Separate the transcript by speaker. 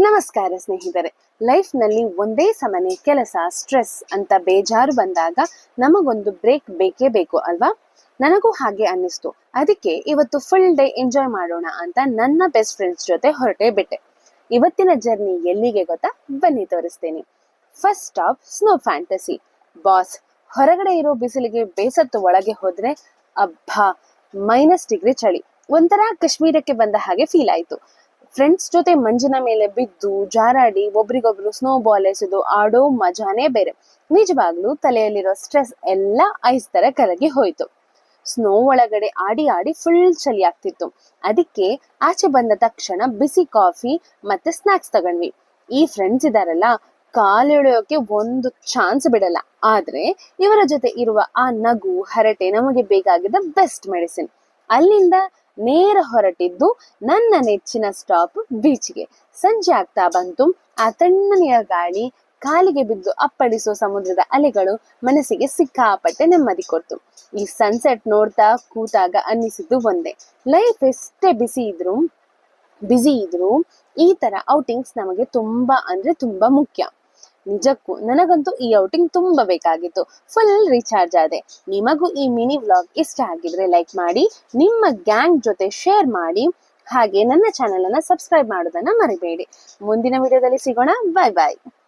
Speaker 1: ನಮಸ್ಕಾರ ಸ್ನೇಹಿತರೆ. ಲೈಫ್ನಲ್ಲಿ ಒಂದೇ ಸಮನೆ ಕೆಲಸ, ಸ್ಟ್ರೆಸ್ ಅಂತ ಬೇಜಾರು ಬಂದಾಗ ನಮಗೊಂದು ಬ್ರೇಕ್ ಬೇಕೇ ಬೇಕು ಅಲ್ವಾ? ನನಗೂ ಹಾಗೆ ಅನ್ನಿಸ್ತು. ಅದಕ್ಕೆ ಇವತ್ತು ಫುಲ್ ಡೇ ಎಂಜಾಯ್ ಮಾಡೋಣ ಅಂತ ನನ್ನ ಬೆಸ್ಟ್ ಫ್ರೆಂಡ್ಸ್ ಜೊತೆ ಹೊರಟೇ ಬಿಟ್ಟೆ. ಇವತ್ತಿನ ಜರ್ನಿ ಎಲ್ಲಿಗೆ ಗೊತ್ತಾ? ಬನ್ನಿ ತೋರಿಸ್ತೇನೆ. First stop snow fantasy. Boss, ಹೊರಗಡೆ ಇರೋ ಬಿಸಿಲಿಗೆ ಬೇಸತ್ತು ಒಳಗೆ ಹೋದ್ರೆ ಅಬ್ಬಾ, -ಡಿಗ್ರಿ ಚಳಿ. ಒಂಥರ ಕಾಶ್ಮೀರಕ್ಕೆ ಬಂದ ಹಾಗೆ ಫೀಲ್ ಆಯ್ತು. ಫ್ರೆಂಡ್ಸ್ ಜೊತೆ ಮಂಜಿನ ಮೇಲೆ ಬಿದ್ದು ಜಾರಾಡಿ ಒಬ್ರಿಗೊಬ್ರು ಸ್ನೋ ಬಾಲ್ ಎಸೆದು ಆಡೋ ಮಜಾನೇ ಬೇರೆ. ನಿಜವಾಗ್ಲೂ ತಲೆಯಲ್ಲಿರೋ ಸ್ಟ್ರೆಸ್ ಎಲ್ಲ ಐಸ್ ತರ ಕರಗಿ ಹೋಯ್ತು. ಸ್ನೋ ಒಳಗಡೆ ಆಡಿ ಆಡಿ ಫುಲ್ ಚಳಿ ಆಗ್ತಿತ್ತು. ಅದಕ್ಕೆ ಆಚೆ ಬಂದ ತಕ್ಷಣ ಬಿಸಿ ಕಾಫಿ ಮತ್ತೆ ಸ್ನಾಕ್ಸ್ ತಗೊಂಡ್ವಿ. ಈ ಫ್ರೆಂಡ್ಸ್ ಇದಾರಲ್ಲ, ಕಾಲೆಳೆಯೋಕೆ ಒಂದು ಚಾನ್ಸ್ ಬಿಡಲ್ಲ. ಆದ್ರೆ ಇವರ ಜೊತೆ ಇರುವ ಆ ನಗು ಹರಟೆ ನಮಗೆ ಬೇಕಾಗಿದ್ದ ಬೆಸ್ಟ್ ಮೆಡಿಸಿನ್. ಅಲ್ಲಿಂದ ನೇರ ಹೊರಟಿದ್ದು ನನ್ನ ನೆಚ್ಚಿನ ಸ್ಟಾಪ್ ಬೀಚ್ಗೆ. ಸಂಜೆ ಆಗ್ತಾ ಬಂತು. ಆ ತಣ್ಣನೆಯ ಗಾಳಿ, ಕಾಲಿಗೆ ಬಿದ್ದು ಅಪ್ಪಳಿಸೋ ಸಮುದ್ರದ ಅಲೆಗಳು ಮನಸ್ಸಿಗೆ ಸಿಕ್ಕಾಪಟ್ಟೆ ನೆಮ್ಮದಿ ಕೊಡ್ತು. ಈ ಸನ್ಸೆಟ್ ನೋಡ್ತಾ ಕೂತಾಗ ಅನ್ನಿಸಿದ್ದು ಒಂದೇ, ಲೈಫ್ ಎಷ್ಟೇ ಬಿಸಿ ಇದ್ರು ಈ ತರ ಔಟಿಂಗ್ಸ್ ನಮಗೆ ತುಂಬಾ ಅಂದ್ರೆ ತುಂಬಾ ಮುಖ್ಯ. ನಿಜಕ್ಕೂ ನನಗಂತೂ ಈ ಔಟಿಂಗ್ ತುಂಬಾ ಬೇಕಾಗಿತ್ತು. ಫುಲ್ ರೀಚಾರ್ಜ್ ಆದೆ. ನಿಮಗೂ ಈ ಮಿನಿ ವ್ಲಾಗ್ ಇಷ್ಟ ಆಗಿದ್ರೆ ಲೈಕ್ ಮಾಡಿ, ನಿಮ್ಮ ಗ್ಯಾಂಗ್ ಜೊತೆ ಶೇರ್ ಮಾಡಿ, ಹಾಗೆ ನನ್ನ ಚಾನೆಲ್ ಅನ್ನ ಸಬ್ಸ್ಕ್ರೈಬ್ ಮಾಡೋದನ್ನ ಮರಿಬೇಡಿ. ಮುಂದಿನ ವಿಡಿಯೋದಲ್ಲಿ ಸಿಗೋಣ. ಬಾಯ್ ಬಾಯ್.